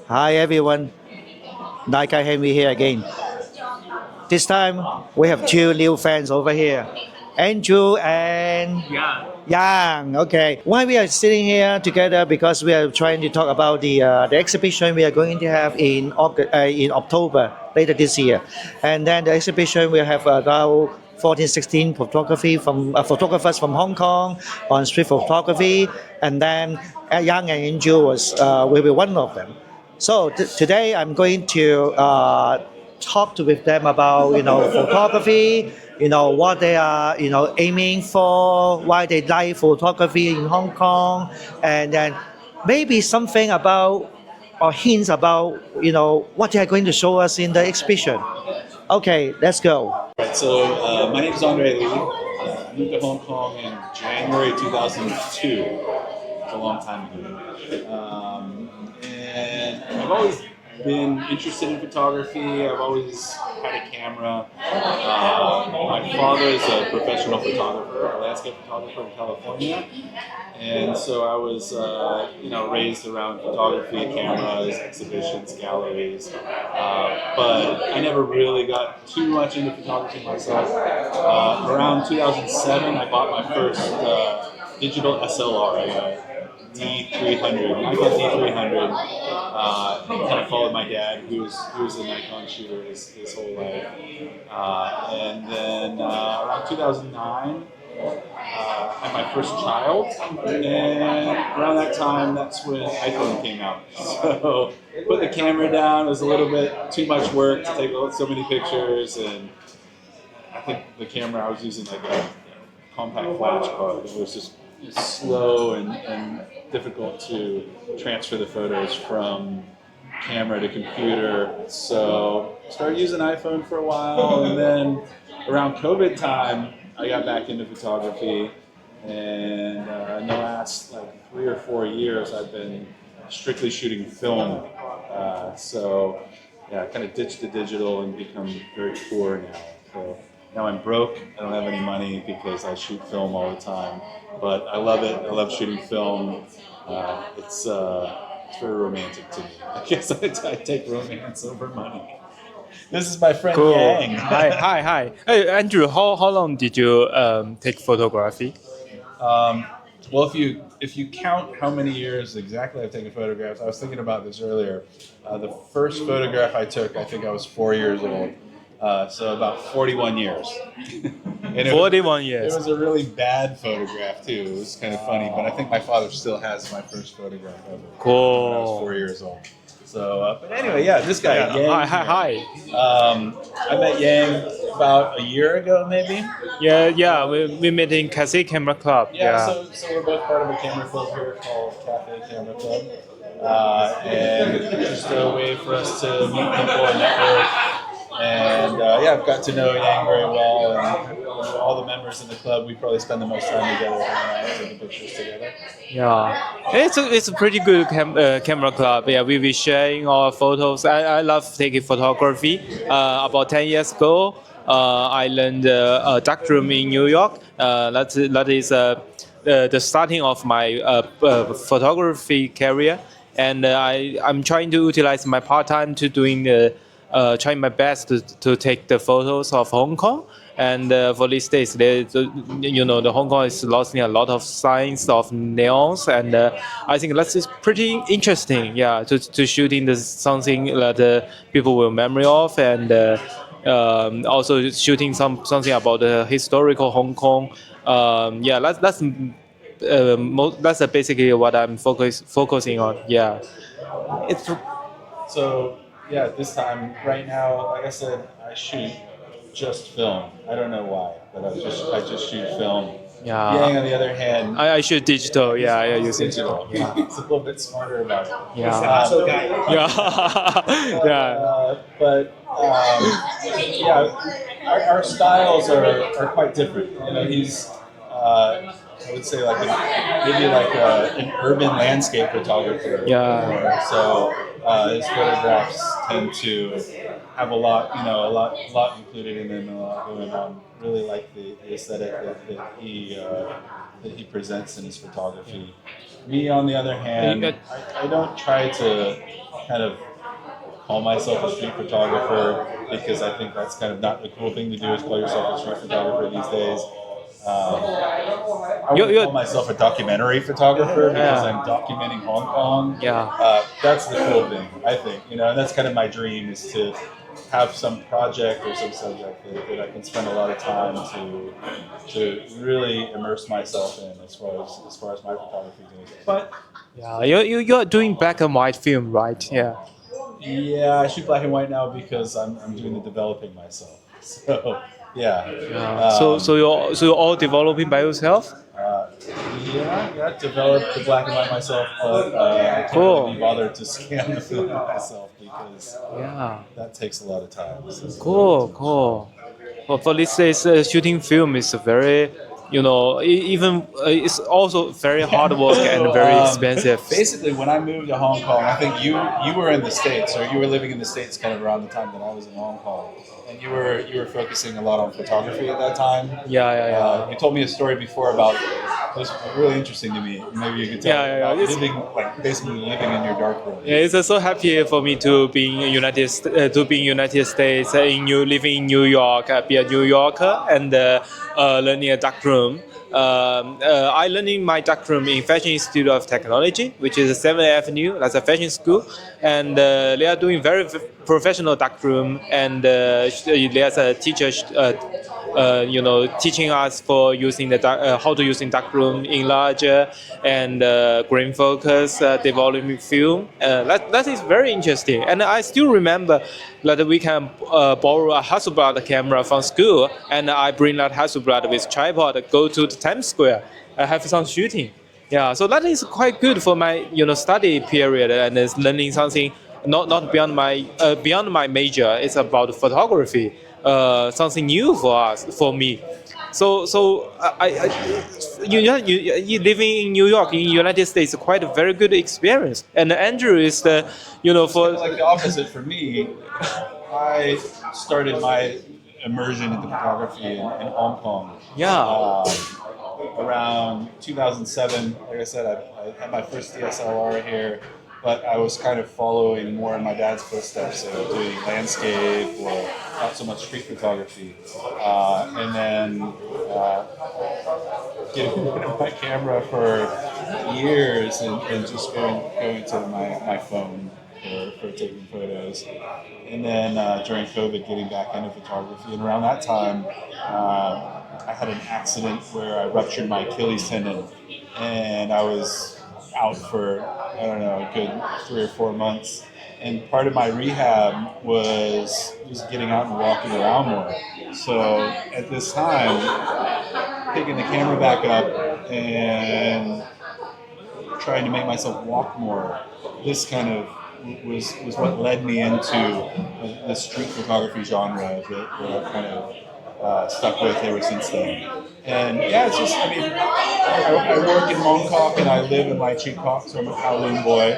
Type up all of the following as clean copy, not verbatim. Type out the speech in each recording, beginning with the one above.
Hi everyone, Naikai Henry here again. This time we have two new fans over here, Andrew and Yang. Okay, why we are sitting here together? Because we are trying to talk about the exhibition we are going to have in October later this year, and then the exhibition will have about 14, 16 photography from photographers from Hong Kong on street photography, and then Yang and Andrew will be one of them. So today I'm going to with them about photography, what they are aiming for, why they like photography in Hong Kong, and then maybe something about or hints about what they are going to show us in the exhibition. Okay, let's go. Right, so my name is Andre Lee. I moved to Hong Kong in January 2002. It's a long time ago. And I've always been interested in photography. I've always had a camera. My father is a professional photographer, a landscape photographer in California. And so I was, raised around photography, cameras, exhibitions, galleries. But I never really got too much into photography myself. Around 2007, I bought my first digital SLR, D300, Nikon D300. Kind of followed my dad, who was a Nikon shooter his whole life. And then around 2009, I had my first child, and around that time, that's when iPhone came out. So put the camera down. It was a little bit too much work to take so many pictures, and I think the camera I was using like a compact flash card. It was just slow and difficult to transfer the photos from camera to computer. So started using iPhone for a while, and then around COVID time, I got back into photography, and in the last 3 or 4 years, I've been strictly shooting film. So I kind of ditched the digital and become very poor now. So now I'm broke. I don't have any money because I shoot film all the time, but I love it. I love shooting film. It's very romantic to me. I guess I take romance over money. This is my friend Yang. Hi. Hey, Andrew, how long did you take photography? Well, if you count how many years exactly I've taken photographs, I was thinking about this earlier. The first photograph I took, I think I was 4 years old. So about 41 years. And 41 years. It was a really bad photograph too. It was kind of funny, but I think my father still has my first photograph of it. Cool. When I was 4 years old. So, but anyway, this guy, Yang. Hi. I met Yang about a year ago, maybe. Yeah. We met in Cafe Camera Club. Yeah. So we're both part of a camera club here called Cafe Camera Club, and it's just a way for us to meet people and network. And I've got to know Yang very well, and all the members in the club, we probably spend the most time together taking pictures together. Yeah, it's a pretty good camera club. Yeah, we be sharing our photos. I love taking photography. About 10 years ago, I learned a darkroom in New York. That is the starting of my photography career, and I'm trying to utilize my part time to trying my best to take the photos of Hong Kong. And for these days, the Hong Kong is losing a lot of signs of neons, and I think that's pretty interesting. Yeah, to shooting something that people will memory of, and also shooting something about the historical Hong Kong. That's basically what I'm focusing on. Yeah, This time, right now, like I said, I shoot just film. I don't know why, but I just shoot film. Yeah. Yang, on the other hand, I shoot digital. Yeah, use digital. Yeah. He's a little bit smarter about it. Our styles are quite different. He's I would say maybe an urban landscape photographer. Yeah. So his photographs tend to have a lot included in them, a lot going on. Really like the aesthetic that he presents in his photography. Me, on the other hand, I don't try to kind of call myself a street photographer because I think that's kind of not the cool thing to do is call yourself a street photographer these days. I would call myself a documentary photographer because I'm documenting Hong Kong. Yeah. That's the cool thing, I think. And that's kind of my dream is to have some project or some subject that I can spend a lot of time to really immerse myself in as far as my photography goes. But Yeah, you're doing black and white film, right? Yeah. yeah, I shoot black and white now because I'm doing the developing myself. So yeah. So you're all developing by yourself? Yeah, developed the black and white myself, but I can't really be bothered to scan the film myself because that takes a lot of time. So. Cool. Well, for these days, shooting film is a very, even it's also very hard work and very expensive. Basically, when I moved to Hong Kong, I think you were in the States, or you were living in the States kind of around the time that I was in Hong Kong. And you were focusing a lot on photography at that time. Yeah. You told me a story before about it was really interesting to me. Maybe you could tell about basically living in your dark room. Yeah, it's so happy for me to be in United States, living in New York, be a New Yorker, and learning a dark room. I learned in my dark room in Fashion Institute of Technology, which is 7th Avenue. That's a fashion school, and they are doing very professional dark room. And there's a teacher, teaching us for using the how to use in dark room, enlarger, and grain focus, developing film. That is very interesting. And I still remember that we can borrow a Hasselblad camera from school, and I bring that Hasselblad with tripod, go to the Times Square, have some shooting. Yeah, so that is quite good for my study period and is learning something not beyond my major. It's about photography, something new for me. So you living in New York in United States is quite a very good experience. And Andrew is for like the opposite for me. I started my immersion into photography in Hong Kong. Yeah. Around 2007, like I said, I had my first DSLR here, but I was kind of following more in my dad's footsteps, doing landscape or not so much street photography. And then getting rid of my camera for years and just going to my phone for taking photos. And then during COVID, getting back into photography. And around that time, I had an accident where I ruptured my Achilles tendon, and I was out for, a good 3 or 4 months. And part of my rehab was just getting out and walking around more. So at this time, picking the camera back up and trying to make myself walk more, this kind of was what led me into the street photography genre that I've kind of stuck with ever since then. And yeah, it's just, I work in Mongkok and I live in Lai Chi Kok, so I'm a Kowloon boy.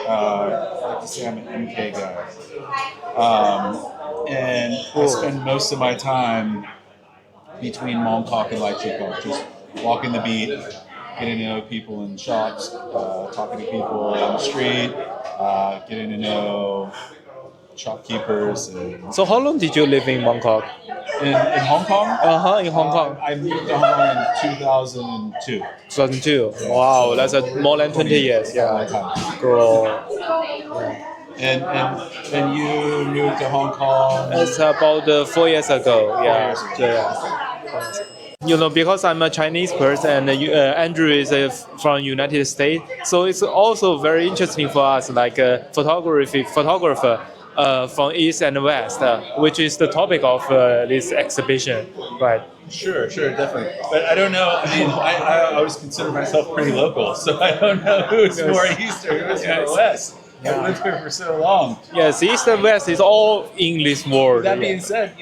I like to say I'm an MK guy. And I spend most of my time between Mongkok and Lai Chi Kok, just walking the beat, getting to know people in shops, talking to people on the street, getting to know shopkeepers. So how long did you live in Mongkok? In Hong Kong? In Hong Kong. I moved to Hong Kong in 2002. 2002. Wow, that's more than 20 years. Yeah. Cool. And you moved to Hong Kong? It's about 4 years ago. Because I'm a Chinese person and Andrew is from United States, so it's also very interesting for us, like a photographer from East and West, which is the topic of this exhibition, right? Sure, definitely. But I don't know. I always consider myself pretty local, so I don't know who's more East or who's more West. I've lived here for so long. Yes, East and West is all English word. That being said,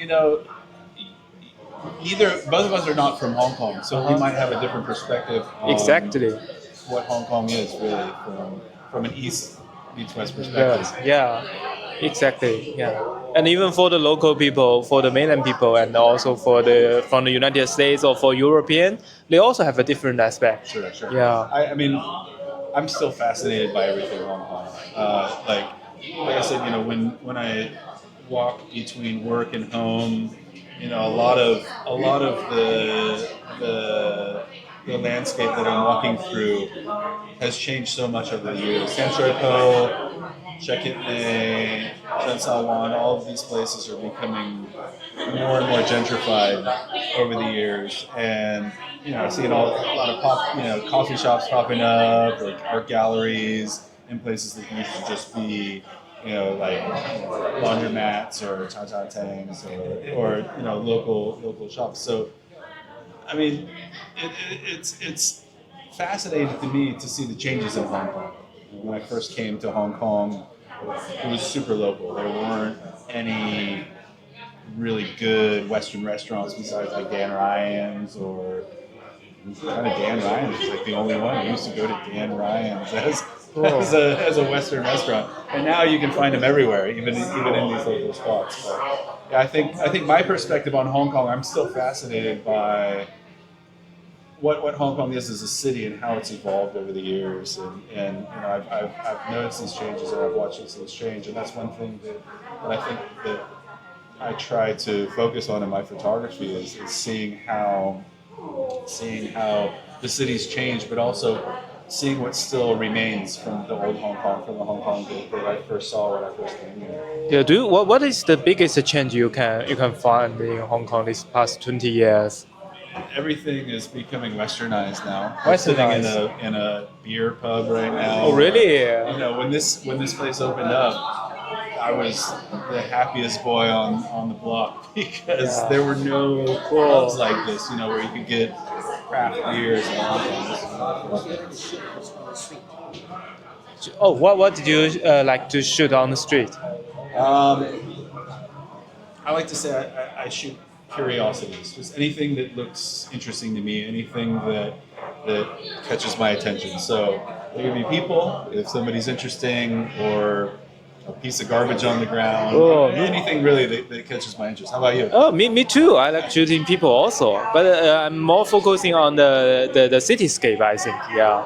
both of us are not from Hong Kong, so we might have a different perspective on what Hong Kong is really from an East meets West perspective. Yeah, exactly. Yeah, and even for the local people, for the mainland people, and also from the United States or for European, they also have a different aspect. Sure. Yeah. I'm still fascinated by everything Hong Kong. like I said, when I walk between work and home, a lot of the landscape that I'm walking through has changed so much over the years. Sanchoipo, Shekitne, Shensawan, all of these places are becoming more and more gentrified over the years, and I've seen a lot of coffee shops popping up, or art galleries in places that used to just be like laundromats or cha-cha tangs or local shops. So I mean, it's fascinating to me to see the changes in Hong Kong. When I first came to Hong Kong, it was super local. There weren't any really good Western restaurants besides like Dan Ryan's, or kind of Dan Ryan's was like the only one. I used to go to Dan Ryan's as a Western restaurant, and now you can find them everywhere, even in these local spots. But yeah, I think my perspective on Hong Kong, I'm still fascinated by what Hong Kong is as a city and how it's evolved over the years, and I've noticed these changes, and I've watched these things change, and that's one thing that I think that I try to focus on in my photography is seeing how the city's changed, but also seeing what still remains from the old Hong Kong, from the Hong Kong that I first saw when I first came here. Yeah. What is the biggest change you can find in Hong Kong these past 20 years? Everything is becoming westernized now. Westernized. We're sitting in a beer pub right now. Oh, really? When this place opened up, I was the happiest boy on the block because there were no clubs like this, where you could get craft beers and all that. Oh, what did you like to shoot on the street? I like to say I shoot curiosities, just anything that looks interesting to me, anything that catches my attention. So it could be people, if somebody's interesting, or a piece of garbage on the ground, anything really that catches my interest. How about you? Oh, me too. I like shooting people also, but I'm more focusing on the cityscape, I think. Yeah.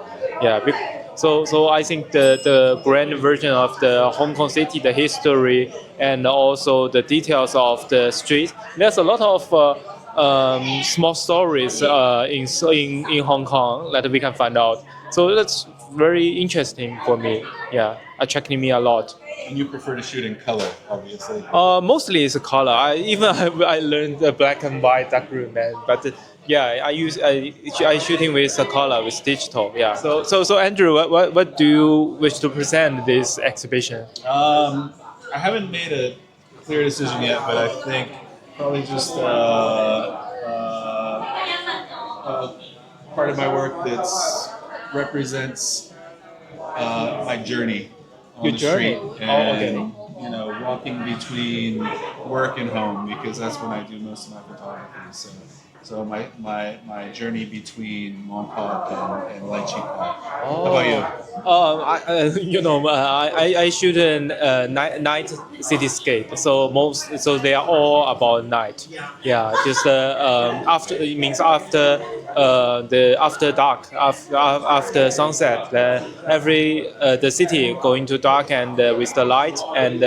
So I think the grand version of the Hong Kong city, the history, and also the details of the street. There's a lot of small stories in Hong Kong that we can find out. So that's very interesting for me. Yeah, attracting me a lot. And you prefer to shoot in color, obviously. Mostly it's color. I learned the black and white darkroom, but yeah, I shooting with color, with digital. Yeah. So Andrew, what do you wish to present this exhibition? I haven't made a clear decision yet, but I think probably just part of my work that represents my journey on the street, and walking between work and home, because that's when I do most of my photography. So my journey between Mong Kok and Lai Chi Kok. How about you? I shoot a night cityscape. So they are all about night. Yeah, just after it means after dark, after sunset. The city going to dark, and with the light, and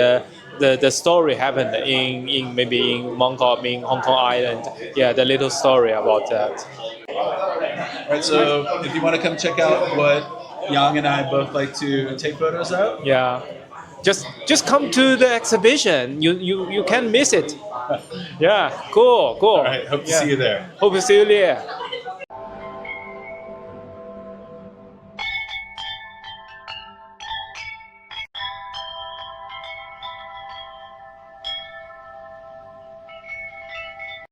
the story happened in maybe in Mong Kok, in Hong Kong Island. Yeah, the little story about that. All right, so if you want to come check out what Yang and I both like to take photos of. Yeah, just come to the exhibition. You can't miss it. Yeah, cool. All right, hope to see you there. Hope to see you there.